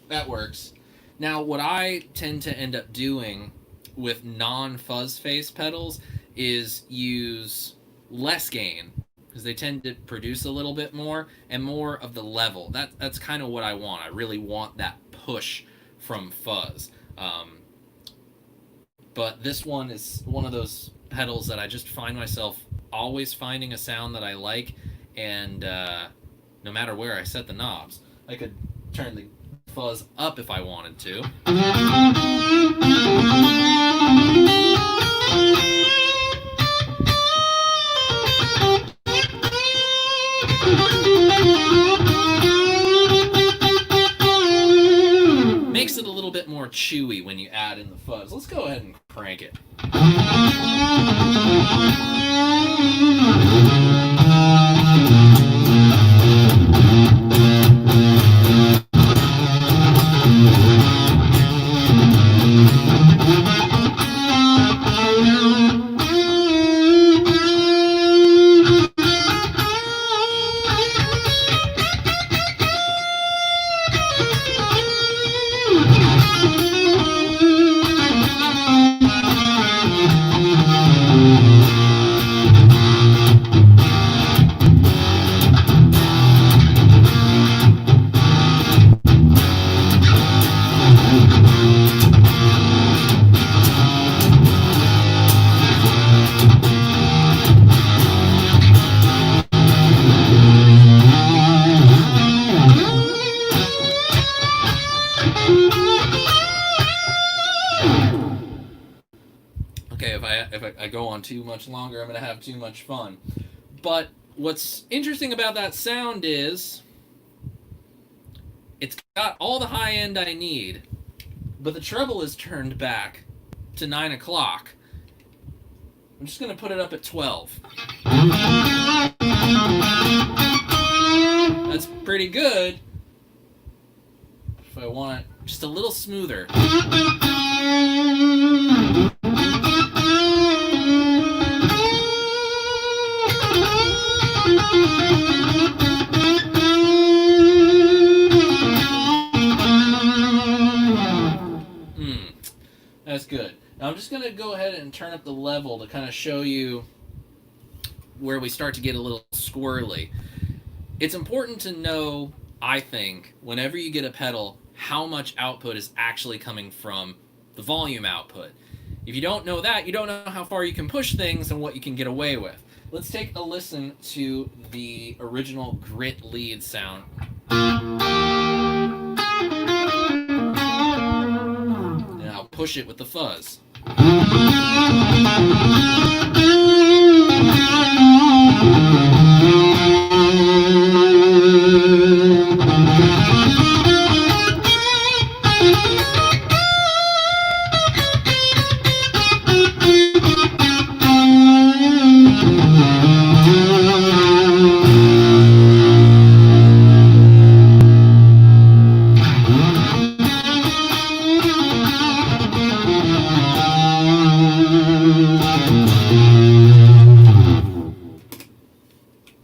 That works. Now, what I tend to end up doing with non-fuzz face pedals is use less gain, because they tend to produce a little bit more and more of the level. That's kind of what I want. I really want that push from fuzz. But this one is one of those pedals that I just find myself always finding a sound that I like, and no matter where I set the knobs. I could turn the fuzz up if I wanted to. Makes it a little bit more chewy when you add in the fuzz. Let's go ahead and crank it. Okay, if I go on too much longer, I'm going to have too much fun. But what's interesting about that sound is it's got all the high end I need, but the treble is turned back to 9 o'clock. I'm just going to put it up at 12. That's pretty good. If I want it just a little smoother. That's good. Now I'm just going to go ahead and turn up the level to kind of show you where we start to get a little squirrely. It's important to know, I think, whenever you get a pedal, how much output is actually coming from the volume output. If you don't know that, you don't know how far you can push things and what you can get away with. Let's take a listen to the original grit lead sound. And I'll push it with the fuzz.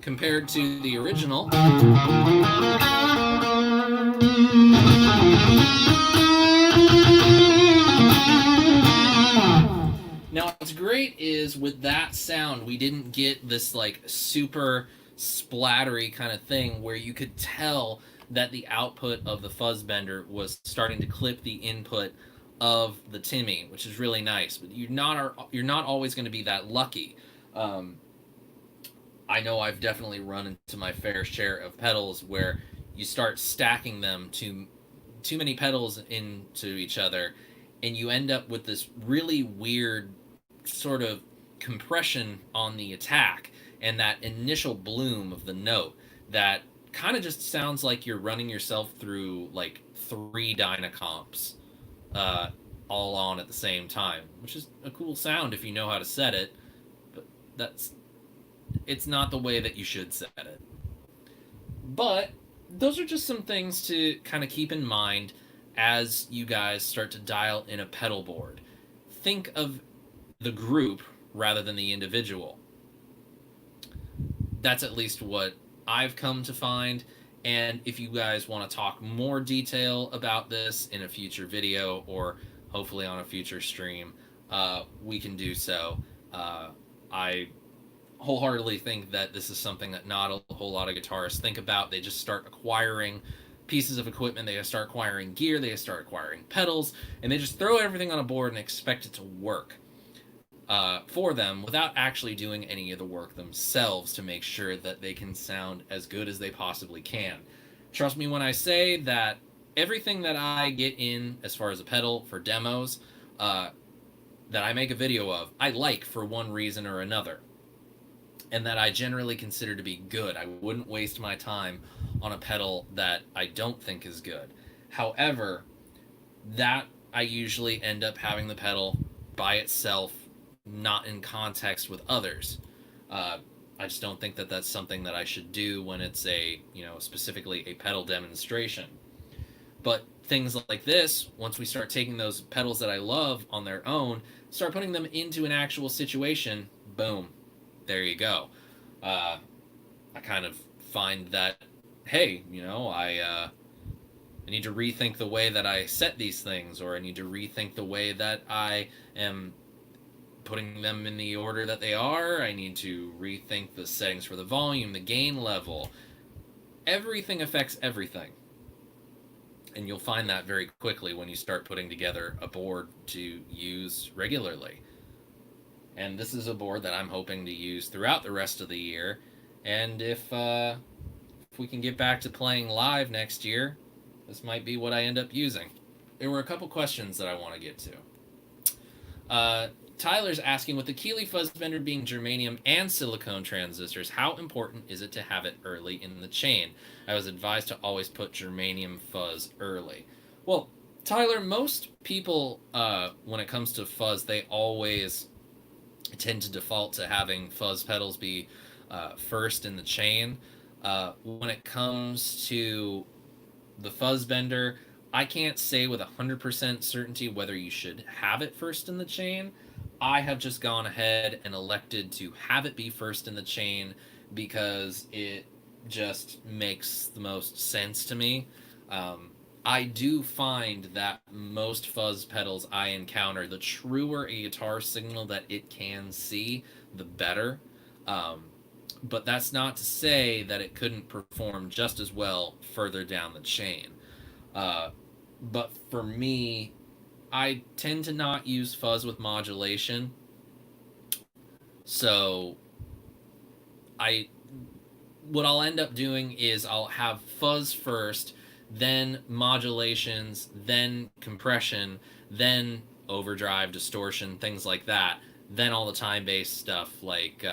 Compared to the original. Now, what's great is with that sound, we didn't get this like super splattery kind of thing where you could tell that the output of the Fuzz Bender was starting to clip the input of the Timmy, which is really nice. But you're not always going to be that lucky. I know I've definitely run into my fair share of pedals where you start stacking them too many pedals into each other, and you end up with this really weird sort of compression on the attack and that initial bloom of the note that kind of just sounds like you're running yourself through like 3 Dynacomps all on at the same time, which is a cool sound if you know how to set it, but it's not the way that you should set it. But those are just some things to kind of keep in mind as you guys start to dial in a pedal board. Think of the group rather than the individual. That's at least what I've come to find. And if you guys want to talk more detail about this in a future video or hopefully on a future stream, we can do so. I wholeheartedly think that this is something that not a whole lot of guitarists think about. They just start acquiring pieces of equipment, they start acquiring gear, they start acquiring pedals, and they just throw everything on a board and expect it to work for them without actually doing any of the work themselves to make sure that they can sound as good as they possibly can. Trust me when I say that everything that I get in as far as a pedal for demos that I make a video of, I like for one reason or another, and that I generally consider to be good. I wouldn't waste my time on a pedal that I don't think is good. However, that I usually end up having the pedal by itself, not in context with others. I just don't think that that's something that I should do when it's specifically a pedal demonstration. But things like this, once we start taking those pedals that I love on their own, start putting them into an actual situation, boom, there you go. I kind of find that, hey, I need to rethink the way that I set these things, or I need to rethink the way that I am putting them in the order that they are. I need to rethink the settings for the volume, the gain level. Everything affects everything. And you'll find that very quickly when you start putting together a board to use regularly. And this is a board that I'm hoping to use throughout the rest of the year. And if we can get back to playing live next year, this might be what I end up using. There were a couple questions that I want to get to. Tyler's asking, with the Keeley Fuzz Bender being germanium and silicone transistors, how important is it to have it early in the chain? I was advised to always put germanium fuzz early. Well, Tyler, most people, when it comes to fuzz, they always tend to default to having fuzz pedals be first in the chain. When it comes to the Fuzz Bender, I can't say with 100% certainty whether you should have it first in the chain. I have just gone ahead and elected to have it be first in the chain because it just makes the most sense to me. I do find that most fuzz pedals I encounter, the truer a guitar signal that it can see, the better. But that's not to say that it couldn't perform just as well further down the chain. But for me, I tend to not use fuzz with modulation. So what I'll end up doing is I'll have fuzz first, then modulations, then compression, then overdrive, distortion, things like that. Then all the time-based stuff like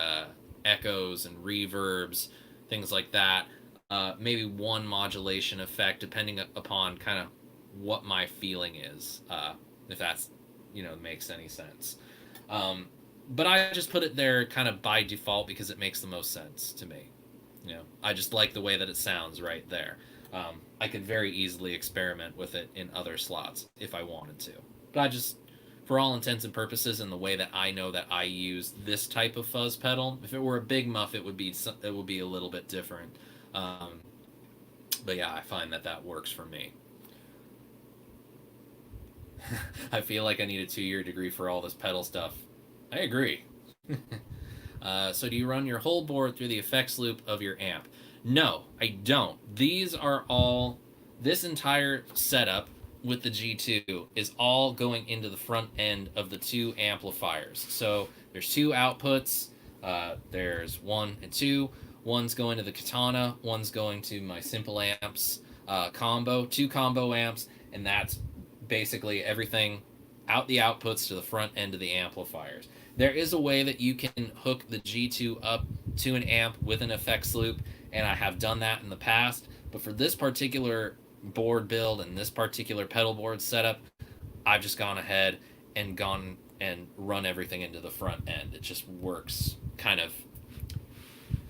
echoes and reverbs, things like that. Maybe one modulation effect, depending upon kind of what my feeling is, if that's, makes any sense. But I just put it there kind of by default because it makes the most sense to me. I just like the way that it sounds right there. I could very easily experiment with it in other slots if I wanted to. But I just, for all intents and purposes, and the way that I know that I use this type of fuzz pedal, if it were a big muff, it would be a little bit different. But yeah, I find that works for me. I feel like I need a 2-year degree for all this pedal stuff. I agree. So do you run your whole board through the effects loop of your amp? No, I don't. This entire setup with the G2 is all going into the front end of the 2 amplifiers. So there's 2 outputs. There's 1 and 2. One's going to the Katana. One's going to my Simple Amps combo. 2 combo amps, and that's basically everything out the outputs to the front end of the amplifiers. There is a way that you can hook the G2 up to an amp with an effects loop, and I have done that in the past. But for this particular board build and this particular pedal board setup, I've just gone ahead and run everything into the front end. It just works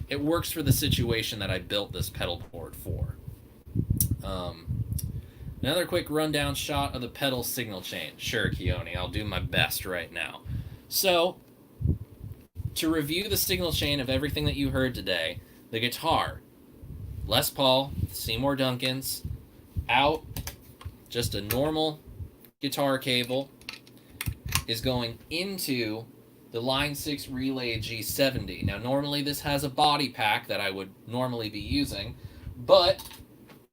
it works for the situation that I built this pedal board for. Another quick rundown shot of the pedal signal chain. Sure, Keone, I'll do my best right now. So, to review the signal chain of everything that you heard today, the guitar, Les Paul, Seymour Duncan's, out, just a normal guitar cable, is going into the Line 6 Relay G70. Now, normally this has a body pack that I would normally be using, but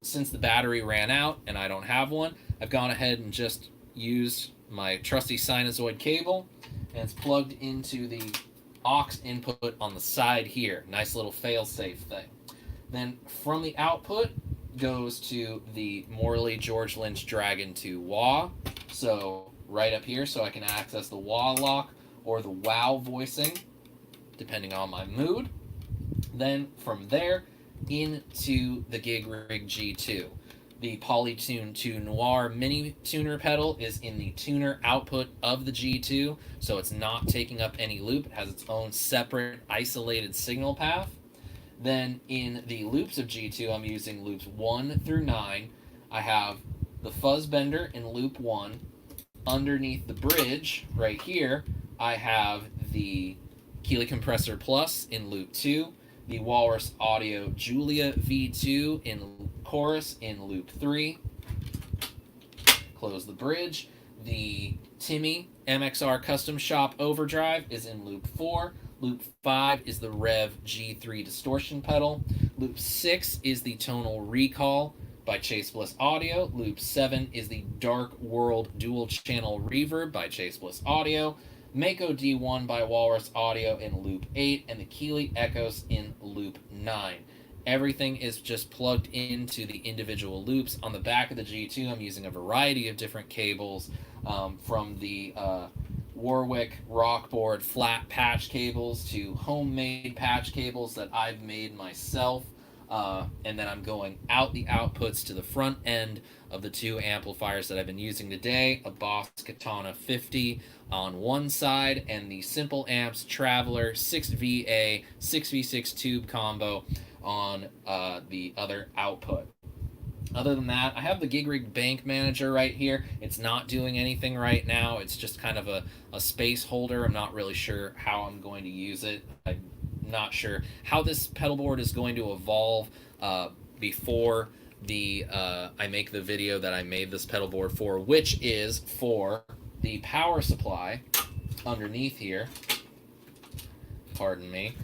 since the battery ran out and I don't have one, I've gone ahead and just used my trusty sinusoid cable, and it's plugged into the aux input on the side here. Nice little fail-safe thing. Then from the output goes to the Morley George Lynch Dragon 2 wah. So right up here, so I can access the wah lock or the wow voicing, depending on my mood. Then from there into the Gig Rig G2. The Polytune 2 Noir mini tuner pedal is in the tuner output of the G2, so it's not taking up any loop. It has its own separate isolated signal path. Then in the loops of G2, I'm using loops 1 through 9. I have the Fuzz Bender in loop 1. Underneath the bridge, right here, I have the Keeley Compressor Plus in loop 2. The Walrus Audio Julia V2 in chorus in loop 3. Close the bridge. The Timmy MXR Custom Shop Overdrive is in loop 4. Loop 5 is the Rev G3 distortion pedal. Loop 6 is the Tonal Recall by Chase Bliss Audio. Loop 7 is the Dark World Dual Channel Reverb by Chase Bliss Audio. Mako D1 by Walrus Audio in loop 8, and the Keeley Echoes in loop 9. Everything is just plugged into the individual loops. On the back of the G2, I'm using a variety of different cables, from the Warwick Rockboard flat patch cables to homemade patch cables that I've made myself. And then I'm going out the outputs to the front end of the 2 amplifiers that I've been using today, a Boss Katana 50 on one side, and the Simple Amps Traveler 6VA 6V6 tube combo on the other output. Other than that, I have the Gig Rig Bank Manager right here. It's not doing anything right now. It's just kind of a space holder. I'm not really sure how I'm going to use it. I'm not sure how this pedal board is going to evolve before I make the video that I made this pedal board for, which is for the power supply underneath here. Pardon me.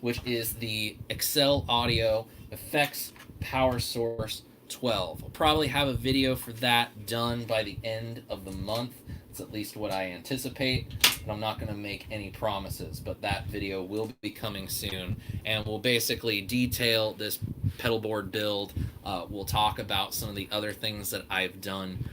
which is the Excel Audio Effects Power Source 12. I'll probably have a video for that done by the end of the month. That's at least what I anticipate, and I'm not going to make any promises, but that video will be coming soon, and we'll basically detail this pedalboard build. We'll talk about some of the other things that I've done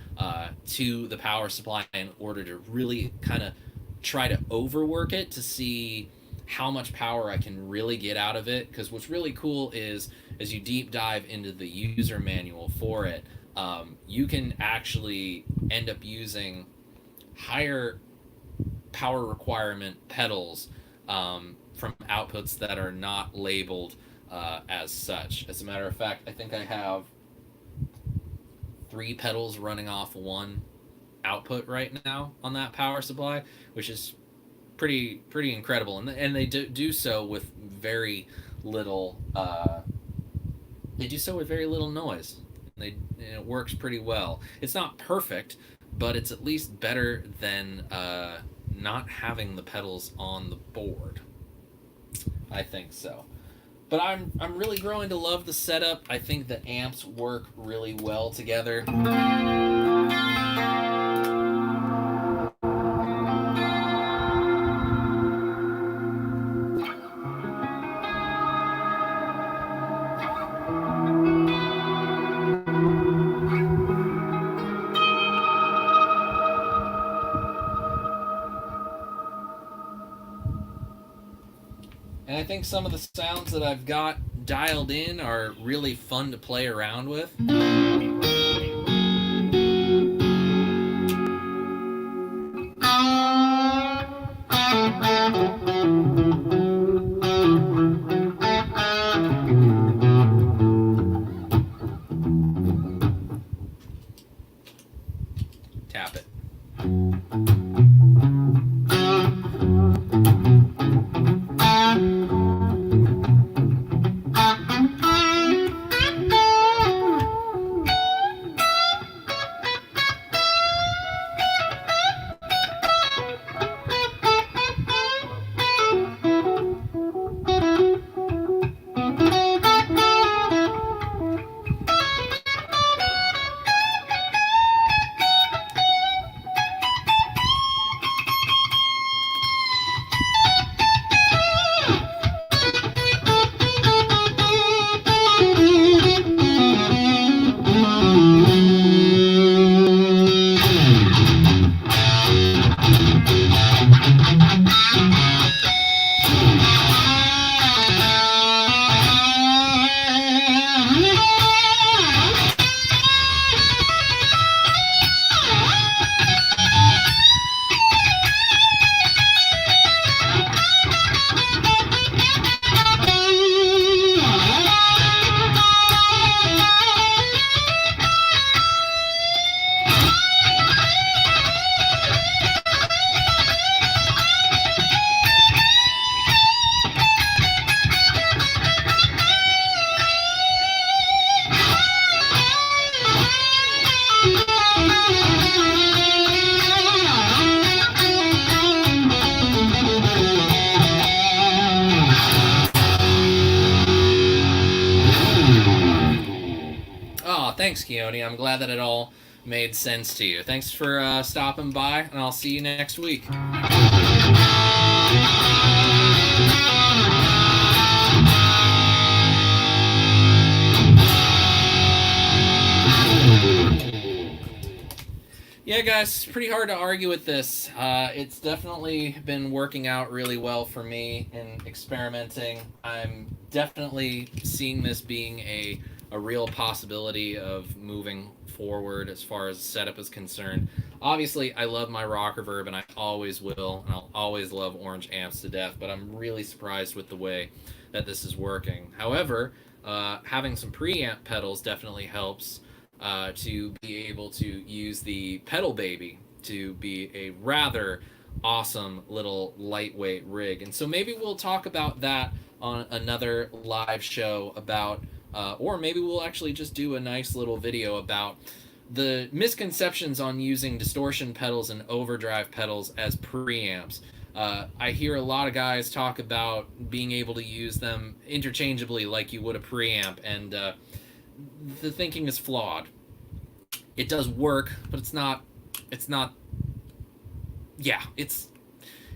to the power supply in order to really kind of try to overwork it to see how much power I can really get out of it. Because what's really cool is, as you deep dive into the user manual for it, you can actually end up using higher power requirement pedals from outputs that are not labeled as such. As a matter of fact, I think I have 3 pedals running off 1 output right now on that power supply, which is pretty incredible, and they do so with very little noise. It works pretty well. It's not perfect, but it's at least better than not having the pedals on the board. I think so. But I'm really growing to love the setup. I think the amps work really well together. And I think some of the sounds that I've got dialed in are really fun to play around with. Tap it. Thanks, Keone. I'm glad that it all made sense to you. Thanks for stopping by, and I'll see you next week. Yeah, guys, it's pretty hard to argue with this. It's definitely been working out really well for me in experimenting. I'm definitely seeing this being a real possibility of moving forward as far as setup is concerned. Obviously, I love my rock reverb, and I always will, and I'll always love orange amps to death, but I'm really surprised with the way that this is working. However, having some preamp pedals definitely helps to be able to use the Petal Baby to be a rather awesome little lightweight rig. And so maybe we'll talk about that on another live show about or maybe we'll actually just do a nice little video about the misconceptions on using distortion pedals and overdrive pedals as preamps. I hear a lot of guys talk about being able to use them interchangeably like you would a preamp, and the thinking is flawed. It does work, but it's not. Yeah, it's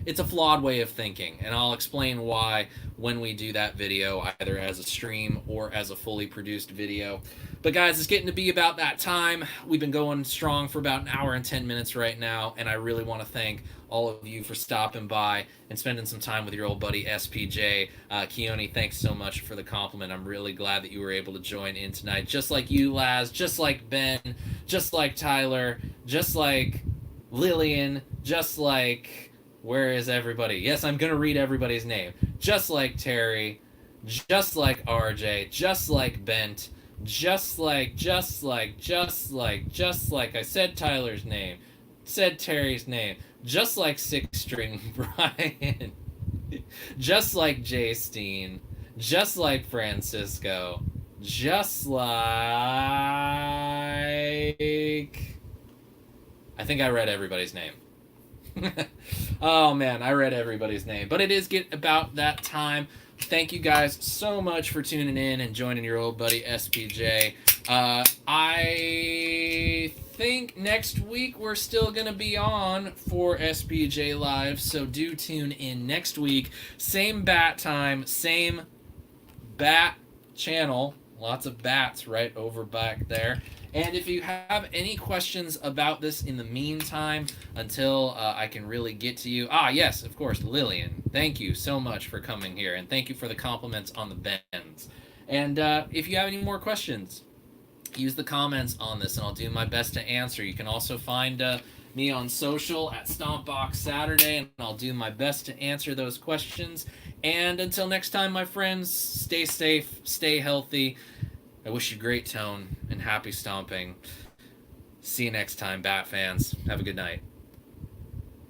a flawed way of thinking, and I'll explain why when we do that video, either as a stream or as a fully produced video. But guys, it's getting to be about that time. We've been going strong for about an hour and 10 minutes right now, and I really want to thank all of you for stopping by and spending some time with your old buddy SPJ. Keone, thanks so much for the compliment. I'm really glad that you were able to join in tonight. Just like you, Laz, just like Ben, just like Tyler, just like Lillian, just like... Where is everybody? Yes, I'm going to read everybody's name. Just like Terry, just like RJ, just like Bent, just like, I said Tyler's name, said Terry's name, just like Six String Brian, just like Jay Steen, just like Francisco, just like... I think I read everybody's name. Oh man, I read everybody's name. But it is get about that time. Thank you guys so much for tuning in and joining your old buddy SPJ. I think next week we're still going to be on for SPJ Live, so do tune in next week. Same bat time, same bat channel. Lots of bats right over back there. And if you have any questions about this in the meantime, until I can really get to you... yes, of course, Lillian. Thank you so much for coming here, and thank you for the compliments on the bends. And if you have any more questions, use the comments on this, and I'll do my best to answer. You can also find me on social at Stompbox Saturday, and I'll do my best to answer those questions. And until next time, my friends, stay safe, stay healthy. I wish you great tone and happy stomping. See you next time, Bat fans. Have a good night.